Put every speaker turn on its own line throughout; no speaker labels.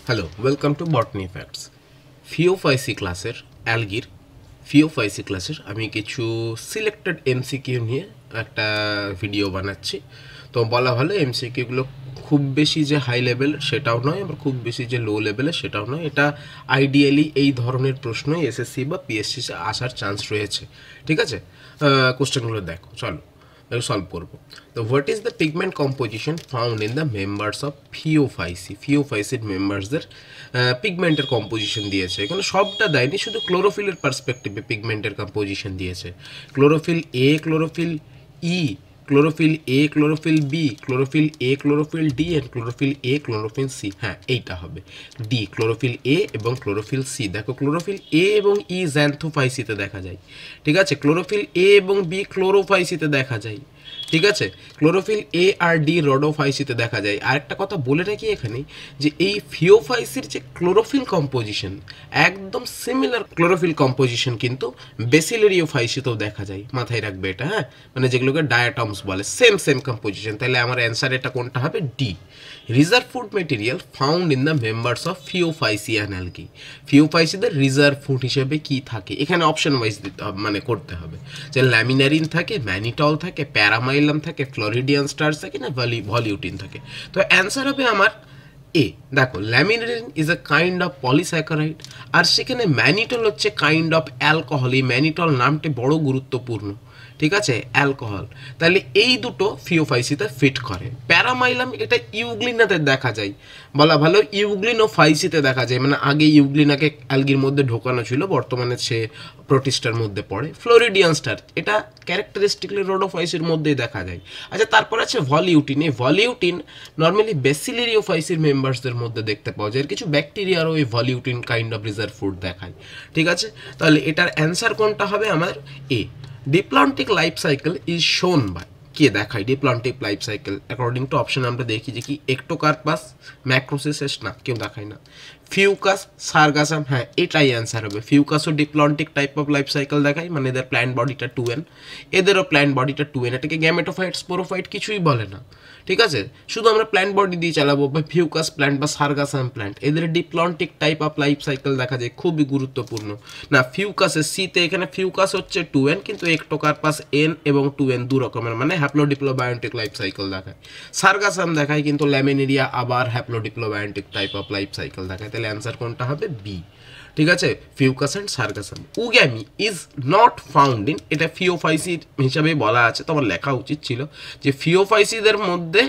Hello, welcome to botany facts. Phaeophyceae ক্লাসের অ্যালগির ফিওফাইসি ক্লাসের আমি কিছু সিলেক্টেড এমসিকিউ নিয়ে একটা ভিডিও বানাচ্ছি। তো বলা ভালো এমসিকিউগুলো খুব বেশি যে হাই লেভেল সেটাও নয়, আবার খুব বেশি যে লো লেভেলের সেটাও নয়। এটা আইডিয়ালি এই ধরনের প্রশ্নই এসএসসি বা পিএসসি আসার চান্স রয়েছে। ঠিক আছে, কোশ্চেনগুলো দেখো, চলো সলভ করবো। তো what is the pigment composition found in the members of Phaeophyceae? ফিওফাইসির মেম্বার্সদের পিগমেন্টের কম্পোজিশন দিয়েছে। এখানে সবটা দেয়নি, শুধু ক্লোরোফিলের পার্সপেক্টিভে পিগমেন্টের কম্পোজিশন দিয়েছে। Chlorophyll A, chlorophyll E, chlorophyll A, chlorophyll B, chlorophyll A, chlorophyll D and chlorophyll A, chlorophyll C. হ্যাঁ, এইটা হবে ডি, ক্লোরোফিল এ এবং ক্লোরোফিল সি। দেখো ক্লোরোফিল এ এবং ই জ্যান্থোফাইসিতে দেখা যায়। ঠিক আছে, ক্লোরোফিল এ এবং বি ক্লোরোফাইসিতে দেখা যায়। ঠিক আছে, ক্লোরোফিল এ আর ডি রোডোফাইসিতে দেখা যায়। আরেকটা কথা বলে রাখি এখানে, যে এই ফিওফাইসির যে ক্লোরোফিল কম্পোজিশন একদম সিমিলার ক্লোরোফিল কম্পোজিশন কিন্তু বেসিলেরিওফাইসিতেও দেখা যায়। মাথায় রাখবে এটা, হ্যাঁ, মানে যেগুলোকে ডায়াটমস বলে, সেম সেম কম্পোজিশন। তাহলে আমার অ্যান্সার এটা কোনটা হবে? D. Reserve food material found in the members of Phaeophyceae and algae. ফিওফাইসিদের রিজার্ভ ফুড হিসেবে কি থাকে? এখানে অপশন ওয়াইজ দিতে হবে, মানে করতে হবে যে ল্যামিনারিন থাকে, ম্যানিটল থাকে, প্যারামাইলাম থাকে, ফ্লোরিডিয়ান স্টার্চ থাকে, না ভলিউটিন থাকে। তো অ্যান্সার হবে আমার এ। দেখো laminarin is a kind of polysaccharide, আর সেখানে ম্যানিটল হচ্ছে কাইন্ড অফ অ্যালকোহল। এই ম্যানিটল নামটি বড় গুরুত্বপূর্ণ। ঠিক আছে, অ্যালকোহল। তাহলে এই দুটো ফিওফাইসিতে ফিট করে। প্যারামাইলাম এটা ইউগ্লিনাতে দেখা যায়, বলা ভালো ইউগ্লিনোফাইসিতে দেখা যায়, মানে আগে ইউগ্লিনাকে অ্যালগির মধ্যে ঢোকানো ছিল, বর্তমানে সে প্রোটিস্টার মধ্যে পড়ে। ফ্লোরিডিয়ান স্টার এটা ক্যারেক্টারিস্টিকলি রোডোফাইসির মধ্যেই দেখা যায়। আচ্ছা, তারপর আছে ভলিউটিন। এই ভলিউটিন নর্মালি বেসিলেরিওফাইসির মেম্বার্সদের মধ্যে দেখতে পাওয়া যায়। কিছু ব্যাকটেরিয়ারও এই volutin kind of reserve food দেখায়। ঠিক আছে, তাহলে এটার অ্যান্সার কোনটা হবে? আমার A. Diplontic life cycle is shown by, কে দেখায় diplontic life cycle? According to option আমরা দেখি যে কি একটোকার্পাস, ম্যাক্রোসিসেস, না কেউ দেখায় না। ফিউকাস, সার্গাসাম, হ্যাঁ এটাই অ্যান্সার হবে। ফিউকাসও diplontic type of life cycle দেখায়, মানে এদের প্ল্যান্ট বডিটা 2n, এদেরও প্ল্যান্ট বডিটা 2n। এটাকে গ্যামেটোফাইট, স্পোরোফাইট কিছুই বলে না। ঠিক আছে, শুধু আমরা প্ল্যান্ট বডি দিয়ে চালাবো, বা ফিউকাস প্ল্যান্ট বা সার্গাসাম প্ল্যান্ট, এদের diplontic type of life cycle দেখা যায়, খুবই গুরুত্বপূর্ণ। না ফিউকাসের সিতে এখানে ফিউকাস হচ্ছে 2n, কিন্তু একটোকার্পাস n এবং 2n দু রকমের, মানে হ্যাপ্লোডিপ্লোবায়োন্টিক লাইফ সাইকেল দেখায়। সার্গাসাম দেখায় কিন্তু ল্যামিনেরিয়া আবার haplodiplobiontic type of life cycle দেখায়। তাহলে অ্যান্সার কোনটা হবে? বি। ঠিক আছে, Fucus and Sargassum. Oogamy is not found in, এটা ফিওফাইসি হিসাবে বলা আছে, তোমার লেখা উচিত ছিল যে ফিওফাইসিদের মধ্যে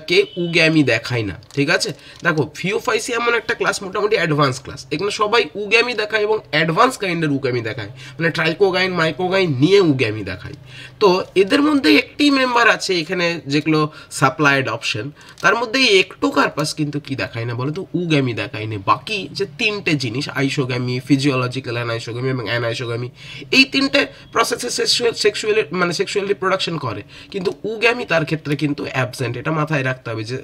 কে উগ্যামি দেখায় না। ঠিক আছে, দেখো ফিওফাইসি এমন একটা ক্লাস, মোটামুটি অ্যাডভান্স ক্লাস, এখানে সবাই উগ্যামি দেখায় এবং অ্যাডভান্স কাইন্ডের উগ্যামি দেখায়, মানে ট্রাইকোগাইন মাইকোগাইন নিয়ে উগ্যামি দেখায়। তো এদের মধ্যে একটি মেম্বার আছে এখানে যেগুলো সাপ্লাইড অপশন, তার মধ্যে এই একটোকার্পাস কিন্তু কি দেখায় না বলো তো? উগ্যামি দেখায় না। বাকি যে তিনটে জিনিস, আইসোগ্যামি, ফিজিওলজিক্যাল অ্যানাইসোগ্যামি এবং অ্যানাইসোগ্যামি, এই তিনটে প্রসেসে সেক্সুয়ালি মানে সেক্সুয়াল রিপ্রোডাকশন করে, কিন্তু উগ্যামি তার ক্ষেত্রে কিন্তু অ্যাবসেন্ট। এটা মাথায় রাখতে হবে যে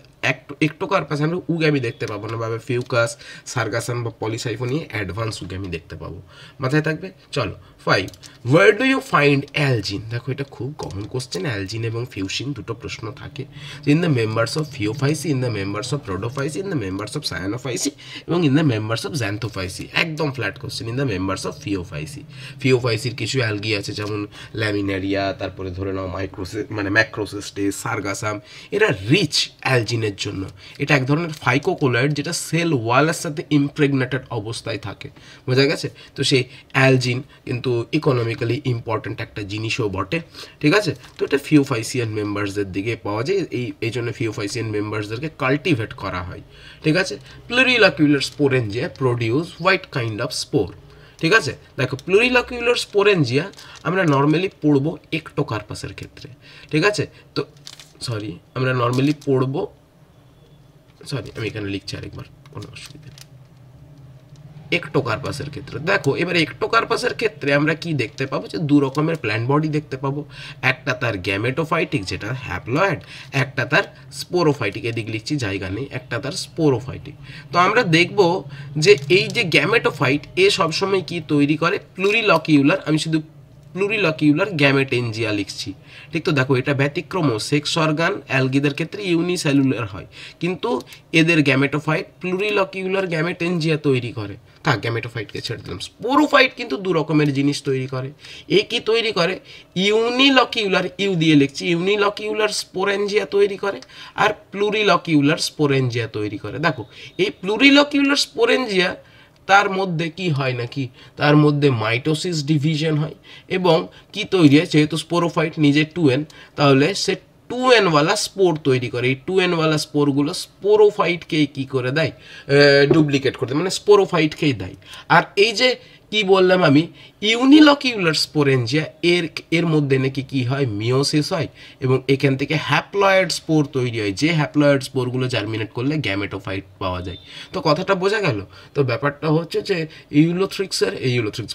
একটোকার্পাস আমরা উগ্যামি দেখতে পাবো না, ভাবে ফিউকাস, সার্গাসাম বা পলিসাইফোনিয়ে অ্যাডভান্স উগ্যামি দেখতে পাবো। মাথায় থাকবে। চলো 5, where do you find algin? দেখো এটা খুব কমন কোশ্চেন, অ্যালজিন এবং ফিউসিন দুটো প্রশ্ন থাকে। In the members of Phaeophyceae, in the members of Rhodophyceae, in the members of Cyanophyceae এবং in the members of Xanthophyceae. একদম flat question. In the members of Phaeophyceae, ফিওফাইসির কিছু অ্যালগি আছে যেমন ল্যামিনারিয়া, তারপরে ধরে নাও মানে ম্যাক্রোসিস্টেস, সার্গাসাম, এরা রিচ অ্যালজিনের জন্য। এটা এক ধরনের ফাইকোকোলয়েড যেটা সেল ওয়ালের সাথে ইমপ্রেগনেটেড অবস্থায় থাকে, বোঝা গেছে? তো সেই অ্যালজিন কিন্তু ইকোনমিক্যালি ইম্পর্ট্যান্ট একটা জিনিসও বটে। ঠিক আছে, তো এটা ফিওফাইসিয়ান মেম্বার্সদের দিকে পাওয়া যায়, এই জন্য ফিওফাইসিয়ান মেম্বার্সদেরকে কাল্টিভেট করা হয়। ঠিক আছে, plurilocular sporangia produce what kind of spore. ঠিক আছে, দেখো প্লুরিলকিউলার স্পোরেঞ্জিয়া আমরা নর্মালি পড়বো একটোকার্পাসের ক্ষেত্রে। ঠিক আছে, তো আমরা নর্মালি পড়বো, আমি এখানে লিখছি আরেকবার, কোনো অসুবিধা নেই। একটোকার্পাসের ক্ষেত্রে দেখো, এবার একটোকার্পাসের ক্ষেত্রে আমরা কি দেখতে পাবো? যে দু রকমের প্ল্যান্ট বডি দেখতে পাবো। একটা তার গ্যামেটোফাইটিক যেটা হ্যাপ্লয়েড, একটা তার স্পোরোফাইটিক, এদিক লিখছি জায়গা নেই, একটা তার স্পোরোফাইটিক। তো আমরা দেখব যে এই যে গ্যামেটোফাইট এ সবসময় কি তৈরি করে? প্লুরিলকিউলার, আমি শুধু প্লুরিলকিউলার গ্যামেটেনজিয়া লিখছি। ঠিক তো, দেখো এটা ব্যতিক্রম, সেক্স অর্গান অ্যালগিদের ক্ষেত্রে ইউনিসেলুলার হয়, কিন্তু এদের গ্যামেটোফাইট প্লুরিলকিউলার গ্যামেটেনজিয়া তৈরি করে। থাক, গ্যামেটোফাইটকে ছেড়ে দিলাম। স্পোরোফাইট কিন্তু দু রকমের জিনিস তৈরি করে। এ কি তৈরি করে? ইউনিলকিউলার, ইউ দিয়ে লিখছি, ইউনিলকিউলার স্পোরেঞ্জিয়া তৈরি করে, আর প্লুরিলকিউলার স্পোরেঞ্জিয়া তৈরি করে। দেখো এই প্লুরিলকিউলার স্পোরেঞ্জিয়া তার মধ্যে কি হয় নাকি, তার মধ্যে মাইটোসিস ডিভিশন হয় এবং কি তৈরি হয়, যেহেতু স্পোরোফাইট নিজে 2n, তাহলে সে 2n ওয়ালা স্পোর তৈরি করে। এই 2n ওয়ালা স্পোরগুলো স্পোরোফাইটকে কি করে দেয়, ডুপ্লিকেট করতে, মানে স্পোরোফাইটকেই দেয়। আর এই যে কি বললাম আমি, ইউনিলকিউলার স্পোরেঞ্জিয়া, এর মধ্যে নাকি কি হয়, মিওসিস হয় এবং এখান থেকে হ্যাপ্লয়েড স্পোর তৈরি হয়, যে হ্যাপ্লয়েড স্পোরগুলো জার্মিনেট করলে গ্যামেটোফাইট পাওয়া যায়। তো কথাটা বোঝা গেল? তো ব্যাপারটা হচ্ছে যে ইউলোথ্রিক্স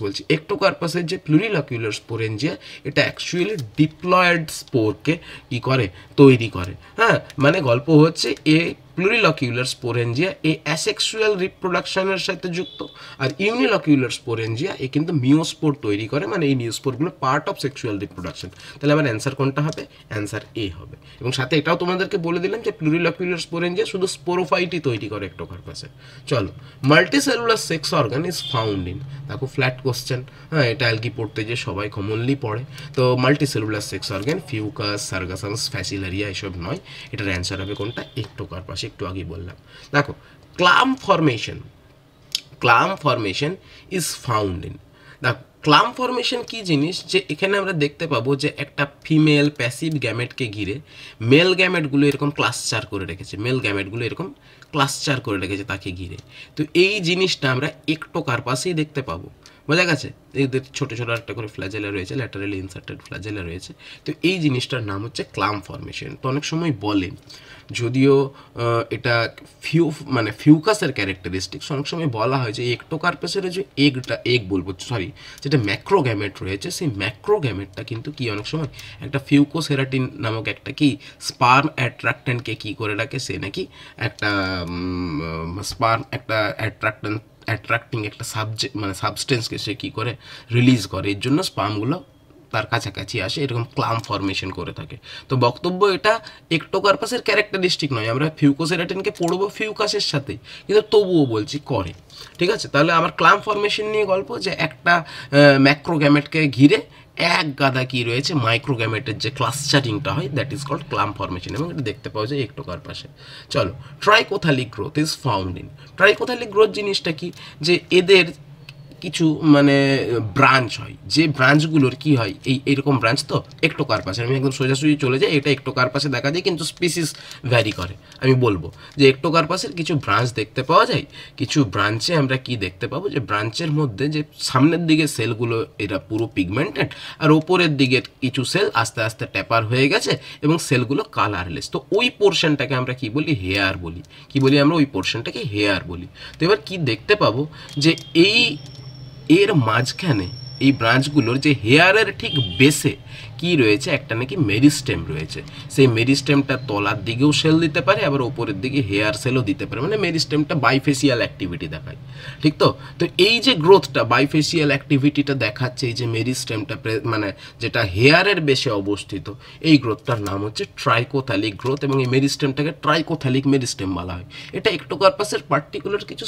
বলছি, একটোকার্পাসের যে প্লুরিলকিউলার স্পোরেঞ্জিয়া, এটা অ্যাকচুয়ালি ডিপ্লয়েড স্পোরকে কি করে, তৈরি করে। হ্যাঁ, মানে গল্প হচ্ছে এ প্লুরিলকিউলার স্পোরেঞ্জিয়া এ অ্যাসেক্সুয়াল রিপ্রোডাকশনের সাথে যুক্ত, আর ইউনিলকিউলার স্পোরেঞ্জিয়া এ কিন্তু মিওস্পোর তৈরি করে, মানে এই মিওস্পোরগুলো পার্ট অফ সেক্সুয়াল রিপ্রোডাকশন। তাহলে আমার অ্যান্সার কোনটা হবে? অ্যান্সার এ হবে। এবং সাথে এটাও তোমাদেরকে বলে দিলাম যে প্লুরিলকিউলার স্পোরেঞ্জিয়া শুধু স্পোরোফাইটই তৈরি করে একটোকার্পাসে। চলো, multicellular sex organ is found in, দেখো ফ্ল্যাট কোশ্চেন, হ্যাঁ এটা অ্যালগি পড়তে যে সবাই কমনলি পড়ে। তো মাল্টিসেলুলার সেক্স অর্গান, ফিউকাস, সার্গাসামস, ফ্যাসিলারিয়া এসব নয়, এটার অ্যান্সার হবে কোনটা? একটোকার্পাস, একটু আগে বললাম। দেখো ক্লাম ফরমেশন ইজ ফাউন্ড ইন, দেখো ক্লাম ফরমেশন কি জিনিস, যে এখানে আমরা দেখতে পাবো যে একটা ফিমেল প্যাসিভ গ্যামেটকে ঘিরে মেল গ্যামেটগুলো এরকম ক্লাস্টার করে রেখেছে, তাকে ঘিরে। তো এই জিনিসটা আমরা একটোকার্পাসেই দেখতে পাবো, বোঝা গেছে? এদের ছোটো ছোটো একটা করে ফ্ল্যাজেলা রয়েছে, ল্যাটারালি ইনসার্টেড ফ্ল্যাজেলা রয়েছে। তো এই জিনিসটার নাম হচ্ছে ক্লাম ফরমেশন। তো অনেক সময় বলেন, যদিও এটা ফিউকাসের ক্যারেক্টারিস্টিক্স, অনেক সময় বলা হয় যে একটোকার্পাসের যে যেটা ম্যাক্রোগ্যামেট রয়েছে, সেই ম্যাক্রোগ্যামেটটা কিন্তু কি অনেক সময় একটা ফিউকোসেরাটিন নামক একটা কি স্পার্ম অ্যাট্রাক্ট্যান্টকে কি করে রাখে, সে নাকি একটা স্পার্ম একটা অ্যাট্রাক্টিং একটা সাবস্টেন্সকে সে কী করে রিলিজ করে, এর জন্য স্পার্মগুলো তার কাছাকাছি আসে, এরকম ক্লাম ফরমেশন করে থাকে। তো বক্তব্য এটা একটোকার্পাসের ক্যারেক্টারিস্টিক নয়, আমরা ফিউকোসেরাটিনকে পড়বো ফিউকাসের সাথে, কিন্তু তবুও বলছি করে। ঠিক আছে, তাহলে আমার ক্লাম ফরমেশন নিয়ে গল্প, যে একটা ম্যাক্রোগ্যামেটকে ঘিরে এক গাদা কি রয়েছে, মাইক্রোগ্যামেটের যে ক্লাস্টারিংটা হয়, that is called clump formation, এবং এটা দেখতে পাওয়া যায় একটোকার্পাসে। চলো, trichothallic growth is found in, trichothallic growth জিনিসটা কি, যে এদের কিছু ব্রাঞ্চ হয়, যে ব্রাঞ্চগুলোর কি হয়, এইরকম ব্রাঞ্চ তো একটোকার্পাসে, আমি একদম সোজাসুজি চলে যাই, এটা একটোকার্পাসে দেখা যায়, কিন্তু স্পিসিস ভ্যারি করে। আমি বলবো যে একটোকার্পাসের কিছু ব্রাঞ্চ দেখতে পাওয়া যায়, কিছু ব্রাঞ্চে আমরা কি দেখতে পাবো, যে ব্রাঞ্চের মধ্যে যে সামনের দিকে সেলগুলো এরা পুরো পিগমেন্টেড, আর ওপরের দিকের কিছু সেল আস্তে আস্তে ট্যাপার হয়ে গেছে এবং সেলগুলো কালারলেস। তো ওই পোর্শনটাকে আমরা কি বলি, হেয়ার বলি। কি বলি আমরা? ওই পোর্শনটাকে হেয়ার বলি। তো এবার কি দেখতে পাবো, যে এর মাঝখানে এই ব্রাঞ্চগুলোর যে হেয়ারের ঠিক বেসে কি রয়েছে, একটা নাকি মেরিস্টেম রয়েছে। সেই মেরিস্টেমটা তলার দিকেও সেল দিতে পারে, আবার ওপরের দিকে হেয়ার সেলও দিতে পারে, মানে মেরিস্টেমটা বাইফেসিয়াল অ্যাক্টিভিটি দেখায়। ঠিক তো? তো এই যে গ্রোথটা, বাইফেসিয়াল অ্যাক্টিভিটিটা দেখাচ্ছে, এই যে মেরিস্টেমটা যেটা হেয়ারের বেসে অবস্থিত, এই গ্রোথটার নাম হচ্ছে ট্রাইকোথালিক গ্রোথ, এবং এই মেরিস্টেমটাকে ট্রাইকোথালিক মেরিস্টেম বলা হয়। এটা একটোকার্পাসের পার্টিকুলার কিছু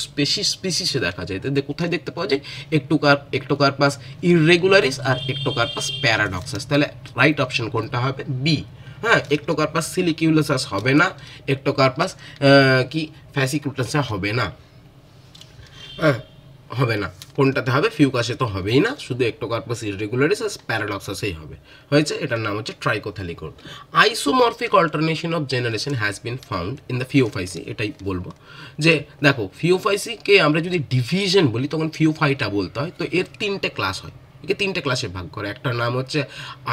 স্পিসিসে দেখা যায়। তো কোথায় দেখতে পাওয়া যায়? একটোকার্পাস ইররেগুলারিস আর একটোকার্পাস প্যারাডক্সাস। তাহলে রাইট অপশন কোনটা হবে? বি। হ্যাঁ, একটোকার্পাস সিলিকিউলাসাস হবে না, একটোকার্পাস কি ফ্যাসিকুলাসাস হবে না, হ্যাঁ হবে না। কোনটাতে হবে? ফিউকাসে তো হবেই না, শুধু একটোকার্পাস ইররেগুলারিস আর প্যারাডক্সাসেই হবে। হয়েছে, এটার নাম হচ্ছে trichothallic growth. Isomorphic alternation of generation has been found in the Phaeophyceae. এটাই বলবো, যে দেখো ফিওফাইসিকে আমরা যদি ডিভিশন বলি তখন ফিওফাইটা বলতে হয়। তো এর 3টে ক্লাস হয়, একে 3টে ক্লাসে ভাগ করে। একটার নাম হচ্ছে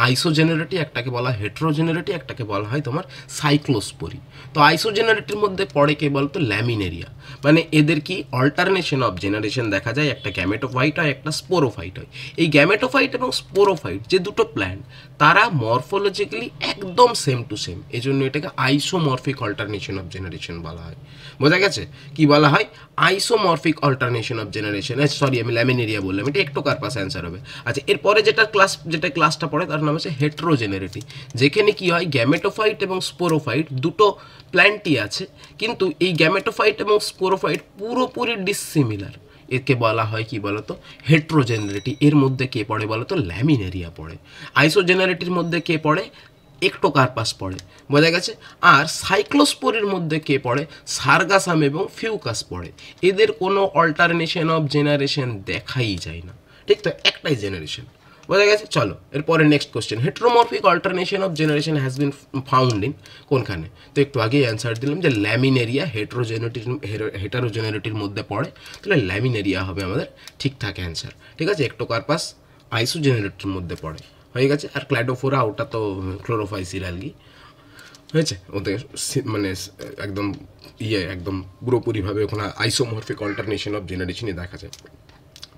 আইসোজেনারিটি, একটাকে বলা হয় হেটেরোজেনারিটি, একটাকে বলা হয় তোমার সাইক্লোস্পোরি। তো আইসোজেনারিটির মধ্যে পড়ে কে বলতো? ল্যামিনেরিয়া। মানে এদের কি অল্টারনেশন অফ জেনারেশন দেখা যায়, একটা গ্যামেটোফাইট হয়, একটা স্পোরোফাইট হয়। এই গ্যামেটোফাইট এবং স্পোরোফাইট যে দুটো প্ল্যান্ট, তারা মরফোলজিক্যালি একদম সেম টু সেম, এই জন্য এটাকে আইসোমরফিক অল্টারনেশন অফ জেনারেশন বলা হয়। বোঝা গেছে? কি বলা হয়? Isomorphic alternation of generation. Sorry, আমি ল্যামিনেরিয়া বললাম, এটা একটোকার্পাস অ্যান্সার হবে। আচ্ছা, এরপরে যেটা ক্লাসটা পড়ে তার নাম হচ্ছে হেটেরোজেনারিটি, যেখানে কি হয় গ্যামেটোফাইট এবং স্পোরোফাইট দুটো প্ল্যান্টই আছে, কিন্তু এই গ্যামেটোফাইট এবং স্পোরোফাইট পুরোপুরি ডিসিমিলার। একে বলা হয় কি বলতো হেটেরোজেনারিটি। এর মধ্যে কে পড়ে বলতো ল্যামিনেরিয়া পড়ে। আইসোজেনারিটির মধ্যে কে পড়ে একটোকার্পাস পড়ে, বোঝা গেছে। আর সাইক্লোস্পোরের মধ্যে কে পড়ে সার্গাসাম এবং ফিউকাস পড়ে। এদের কোনো অল্টারনেশন অফ জেনারেশন দেখাই যায় না, ঠিক তো, একটাই জেনারেশন, বোঝা গেছে। চলো এরপরে next question, heteromorphic alternation of generation has been found in কোনখানে? তো একটু আগেই অ্যান্সার দিলাম যে ল্যামিনেরিয়া হেটারোজেনারিটির মধ্যে পড়ে, তাহলে ল্যামিনেরিয়া হবে আমাদের ঠিকঠাক অ্যান্সার, ঠিক আছে। একটোকার্পাস আইসোজেনারিটির মধ্যে পড়ে, হয়ে গেছে। আর ক্ল্যাডোফোরা ওটা তো ক্লোরোফাইসিল অ্যালগি, হয়েছে। ওদের মানে একদম একদম পুরোপুরিভাবে ওখানে আইসোমরফিক অল্টারনেশন অফ জেনারেশনই দেখা যায়।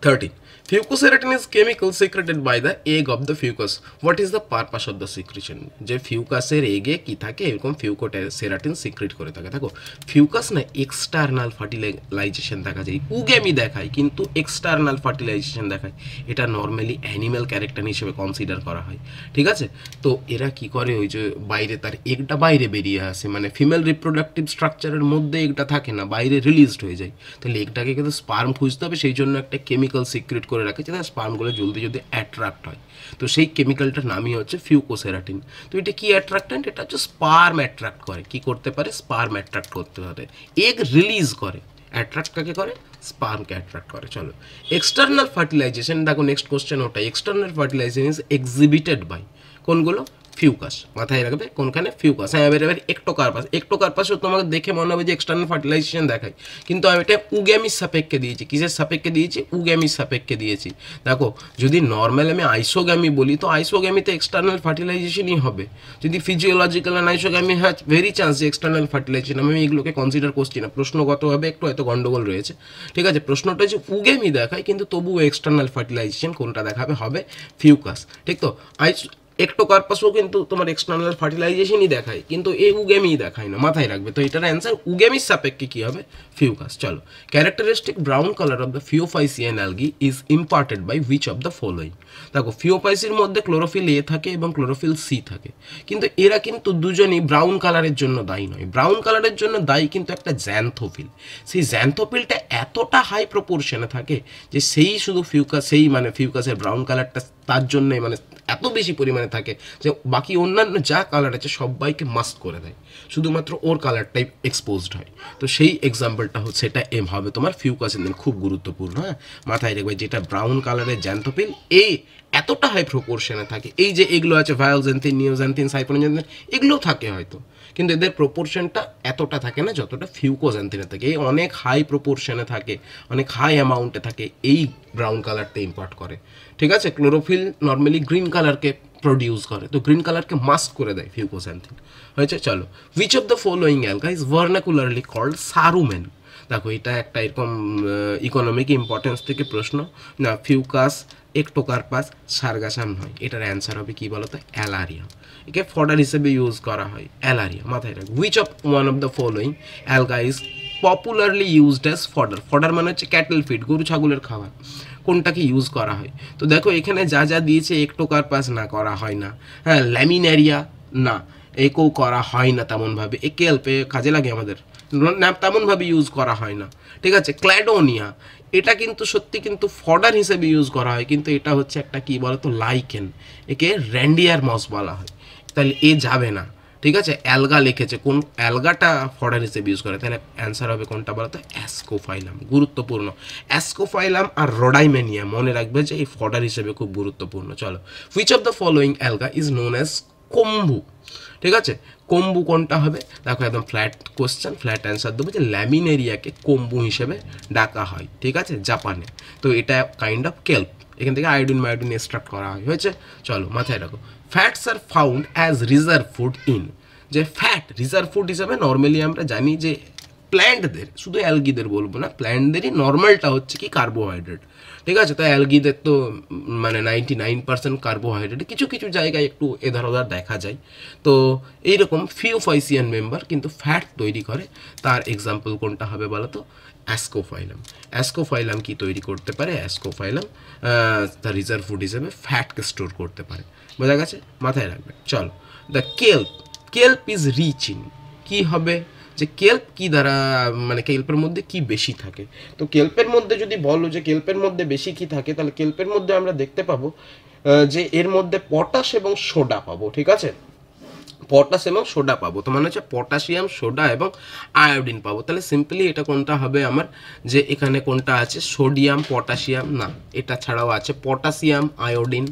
13. Fucoserotin is chemical secreted by the egg of the fucus. What is the purpose of the secretion? যে ফিউকাসের এগে কি থাকে, এরকম ফিউকোসেরাটিন সিক্রেট করে থাকে। দেখো ফিউকাস না এক্সটার্নাল ফার্টিলাইজেশন দেখা যায়, উগ্যামি দেখায় কিন্তু এক্সটার্নাল ফার্টিলাইজেশন দেখায়। এটা নর্মালি অ্যানিম্যাল ক্যারেক্টার হিসেবে কনসিডার করা হয়, ঠিক আছে। তো এরা কি করে, ওই যে বাইরে তার এগটা বাইরে বেরিয়ে আসে, মানে ফিমেল রিপ্রোডাক্টিভ স্ট্রাকচারের মধ্যে এগটা থাকে না, বাইরে রিলিজড হয়ে যায়। তাহলে এগটাকে কিন্তু স্পার্ম খুঁজতে হবে, সেই জন্য একটা কেমিক্যাল সিক্রেট করে রাখে যাতে স্পার্মগুলো জলদি জলদি অ্যাট্রাক্ট হয়। তো সেই কেমিক্যালটার নামই হচ্ছে ফিউকোসেরাটিন। তো এটা কি অ্যাট্রাক্টেন্ট? এটা হচ্ছে স্পার্ম অ্যাট্রাক্ট করে। কি করতে পারে? স্পার্ম অ্যাট্রাক্ট করতে পারে, এগ রিলিজ করে। অ্যাট্রাক্ট কাকে করে? স্পার্মকে অ্যাট্রাক্ট করে। চলো এক্সটার্নাল ফার্টিলাইজেশন দেখো, নেক্সট কোশ্চেন ওটা। External fertilization is exhibited by কোনগুলো? ফিউকাস, মাথায় রাখবে কোনখানে? ফিউকাস। হ্যাঁ, এবার একটোকার্পাসও তোমাকে দেখে মনে হবে যে এক্সটার্নাল ফার্টিলাইজেশন দেখায়, কিন্তু আমি এটা উগ্যামির সাপেক্ষে দিয়েছি। কিসের সাপেক্ষে দিয়েছি? উগ্যামির সাপেক্ষে দিয়েছি। দেখো যদি নর্মাল আমি আইসোগ্যামি বলি, তো আইসোগ্যামিতে এক্সটার্নাল ফার্টিলাইজেশনই হবে। যদি physiological and isogamy has very chance যে এক্সটার্নাল ফার্টিলাইজেশন, আমি এগুলোকে কনসিডার করছি না, প্রশ্নগতভাবে একটু হয়তো গন্ডগোল রয়েছে, ঠিক আছে। প্রশ্নটা যে উগ্যামি দেখায় কিন্তু তবুও এক্সটার্নাল ফার্টিলাইজেশন কোনটা দেখাবে? হবে ফিউকাস, ঠিক তো। একটোকার্পাসও কিন্তু তোমার এক্সটার্নাল ফার্টিলাইজেশনই দেখায়, কিন্তু এই উগ্যামি দেখায় না, মাথায় রাখবে। তো এটার অ্যান্সার উগ্যামির সাপেক্ষে কী হবে? ফিউকাস। চলো characteristic brown colour of the Phaeophycean algae is imparted by which of the following? দেখো ফিওফাইসির মধ্যে ক্লোরোফিল এ থাকে এবং ক্লোরোফিল সি থাকে, কিন্তু এরা কিন্তু দুজনই ব্রাউন কালারের জন্য দায়ী নয়। ব্রাউন কালারের জন্য দায়ী কিন্তু একটা জ্যান্থোফিল। সেই জ্যান্থোফিলটা এতটা হাই প্রপোর্শনে থাকে যে সেই শুধু ফিউকাসের ব্রাউন কালারটা তার জন্যই মানে এত বেশি পরিমাণে থাকে যে বাকি অন্যান্য যা কালার আছে সবাইকে মাস্ক করে দেয়, শুধুমাত্র ওর কালারটাই এক্সপোজড হয়। তো সেই এক্সাম্পলটা হচ্ছে এটা এম হবে তোমার ফিউকাসের দিন, খুব গুরুত্বপূর্ণ। হ্যাঁ, মাথায় রাখবে যেটা ব্রাউন কালারের জ্যান্থোফিল এই এতটা হাই প্রপোর্শনে থাকে। এই যে এগুলো আছে ভায়োলজেন্থিন, নিওজ্যান্থিন, সাইপোনোজ্যান্থিন, এগুলোও থাকে হয়তো, কিন্তু এদের প্রপোর্শনটা এতটা থাকে না যতটা ফিউকোজ্যান্থিনে থাকে। এই অনেক হাই প্রপোর্শনে থাকে, অনেক হাই অ্যামাউন্টে থাকে, এই ব্রাউন কালারটা ইম্পার্ট করে, ঠিক আছে। ক্লোরোফিল নর্মালি গ্রিন কালারকে প্রডিউস করে, তো গ্রিন কালারকে মাস্ক করে দেয় ফিউকোজ্যান্থিন, হয়েছে। চলো which of the following alga is vernacularly called সারুমেন? দেখো এটা একটা এরকম ইকোনমিক ইম্পর্টেন্স থেকে প্রশ্ন না। ফিউকাস, একটোকার্পাস, সার্গাসাম নয়, এটার অ্যান্সার হবে কি বলতো? অ্যালারিয়া। একে ফডার হিসেবে ইউজ করা হয়, অ্যালারিয়া, মাথায় রাখবে। Which of one of the following alga is popularly used as fodder? Fodder মানে হচ্ছে ক্যাটেল ফিড, গরু ছাগলের খাবার। কোনটাকে ইউজ করা হয়? তো দেখো এখানে যা যা দিয়েছে, একটোকার্পাস না, করা হয় না। হ্যাঁ, ল্যামিনারিয়া না, একেও করা হয় না তেমনভাবে। একে অল্পে কাজে লাগে আমাদের না, তেমনভাবে ইউজ করা হয় না, ঠিক আছে। ক্ল্যাডোনিয়া, এটা কিন্তু সত্যি কিন্তু ফডার হিসেবে ইউজ করা হয়, কিন্তু এটা হচ্ছে একটা কি বলতো লাইকেন, একে র্যান্ডিয়ার মস বলা হয়, তাহলে এ যাবে না, ঠিক আছে। অ্যালগা লিখেছে, কোন অ্যালগাটা ফডার হিসেবে ইউজ করে, তাহলে অ্যান্সার হবে কোনটা বলতো? অ্যাসকোফাইলাম, গুরুত্বপূর্ণ। অ্যাসকোফাইলাম আর রোডাইমেনিয়া মনে রাখবে যে এই ফডার হিসেবে খুব গুরুত্বপূর্ণ। চলো which of the following alga is known as kombu? ঠিক আছে, কম্বু কোনটা হবে? দেখো একদম ফ্ল্যাট কোশ্চেন, ফ্ল্যাট অ্যান্সার দেবো যে ল্যামিনেরিয়াকে কম্বু হিসেবে ডাকা হয়, ঠিক আছে, জাপানে। তো এটা কাইন্ড অফ কেল্প, এখান থেকে আয়োডিন মায়োডিন এক্সট্রাক্ট করা হয়, হয়েছে। চলো মাথায় রাখো, fats are found as reserve food in? যে ফ্যাট রিজার্ভ ফুড হিসাবে নর্মালি আমরা জানি যে প্ল্যান্টদের, শুধু অ্যালগিদের বলবো না, প্ল্যান্টদেরই নর্মালটা হচ্ছে কি কার্বোহাইড্রেট, ঠিক আছে। তো অ্যালগিদের তো মানে 99% কার্বোহাইড্রেট, কিছু কিছু জায়গায় একটু এধার ওধার দেখা যায়। তো এইরকম ফিওফাইসিয়ান মেম্বার কিন্তু ফ্যাট তৈরি করে। তার এক্সাম্পল কোনটা হবে বলো তো? অ্যাসকোফাইলাম। অ্যাসকোফাইলাম কি তৈরি করতে পারে? অ্যাসকোফাইলাম তার রিজার্ভ ফুড হিসেবে ফ্যাটকে স্টোর করতে পারে। বোঝা গেছে? মাথায় রাখবে। চলো, the kelp, kelp is rich in, কী হবে যে কেল্প কি দ্বারা, মানে কেল্পের মধ্যে কি বেশি থাকে। তো কেল্পের মধ্যে যদি বলো যে কেল্পের মধ্যে বেশি কি থাকে, তাহলে কেল্পের মধ্যে আমরা দেখতে পাবো যে এর মধ্যে পটাশ এবং সোডা পাবো, ঠিক আছে। পটাশ এবং সোডা পাবো, তো মানে হচ্ছে পটাশিয়াম, সোডা এবং আয়োডিন পাবো। তাহলে সিম্পলি এটা কোনটা হবে আমার, যে এখানে কোনটা আছে? সোডিয়াম, পটাশিয়াম না, এটা ছাড়াও আছে potassium, iodine,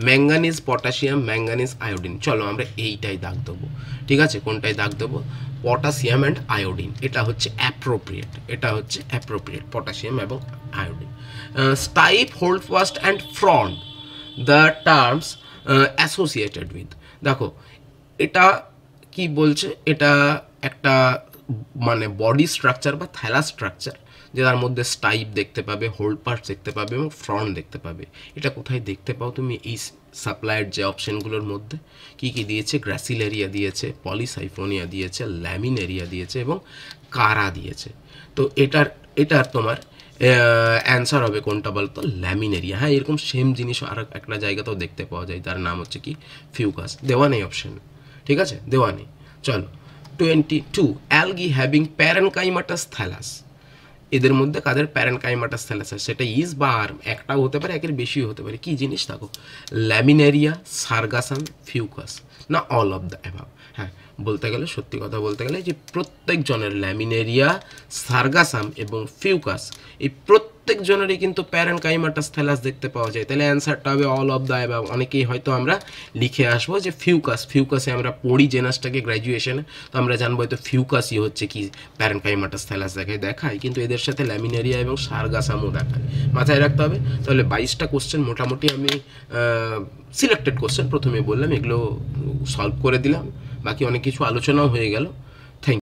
manganese, potassium, manganese, iodine. চলো আমরা এইটাই দাগ দেবো, ঠিক আছে। কোনটাই দাগ দেবো? পটাশিয়াম অ্যান্ড আয়োডিন, এটা হচ্ছে অ্যাপ্রোপ্রিয়েট, এটা হচ্ছে অ্যাপ্রোপ্রিয়েট, পটাশিয়াম এবং iodine. স্টাইপ, hold fast and front the terms associated with. দেখো এটা কি বলছে, এটা একটা মানে বডি স্ট্রাকচার বা থ্যালা স্ট্রাকচার, যার মধ্যে স্টাইপ দেখতে পাবে, হোল্ড পার্টস দেখতে পাবে এবং ফ্রন্ট দেখতে পাবে। এটা কোথায় দেখতে পাও তুমি? এই সাপ্লাইয়ের যে অপশনগুলোর মধ্যে কি কি দিয়েছে? গ্রাসিলেরিয়া দিয়েছে, পলিসাইফোনিয়া দিয়েছে, ল্যামিনেরিয়া দিয়েছে এবং কারা দিয়েছে। তো এটার তোমার অ্যান্সার হবে কোনটা বলতো? ল্যামিনেরিয়া। হ্যাঁ, এরকম সেম জিনিস আর একটা জায়গাতেও দেখতে পাওয়া যায়, তার নাম হচ্ছে কি? ফিউকাস। দেওয়া নেই অপশন, ঠিক আছে, দেওয়া নেই। চলো 22, অ্যালগি হ্যাভিং প্যারেনকাইমাটাস থ্যালাস, এদের মধ্যে কাদের প্যারেনকাইমাটাস থ্যালাস আছে? সেটা ইজ বা আর, একটাও হতে পারে, একের বেশিও হতে পারে। কি জিনিস? থাকো ল্যামিনেরিয়া, সার্গাসাম, ফিউকাস, না অল অফ দ্য অ্যাবাভ। হ্যাঁ, বলতে গেলে, সত্যি কথা বলতে গেলে, যে প্রত্যেকজনের ল্যামিনেরিয়া, সার্গাসাম এবং ফিউকাস, এই প্রত্যেকজনেরই কিন্তু প্যারেনকাইমাটাস থ্যালাস দেখতে পাওয়া যায়। তাহলে অ্যান্সারটা হবে অল অফ দ্য অ্যাবাভ। অনেকেই হয়তো আমরা লিখে আসবো যে ফিউকাস, ফিউকাসে আমরা পড়ি জেনাসটাকে গ্র্যাজুয়েশনে, তো আমরা জানবো হয়তো ফিউকাসই হচ্ছে কি প্যারেনকাইমাটাস থ্যালাস দেখায়, কিন্তু এদের সাথে ল্যামিনেরিয়া এবং সার্গাসামও দেখায়। মাথায় রাখতে হবে। তাহলে 22টা কোশ্চেন মোটামুটি আমি সিলেক্টেড কোশ্চেন প্রথমে বললাম, এগুলো সলভ করে দিলাম, বাকি অনেক কিছু আলোচনাও হয়ে গেল।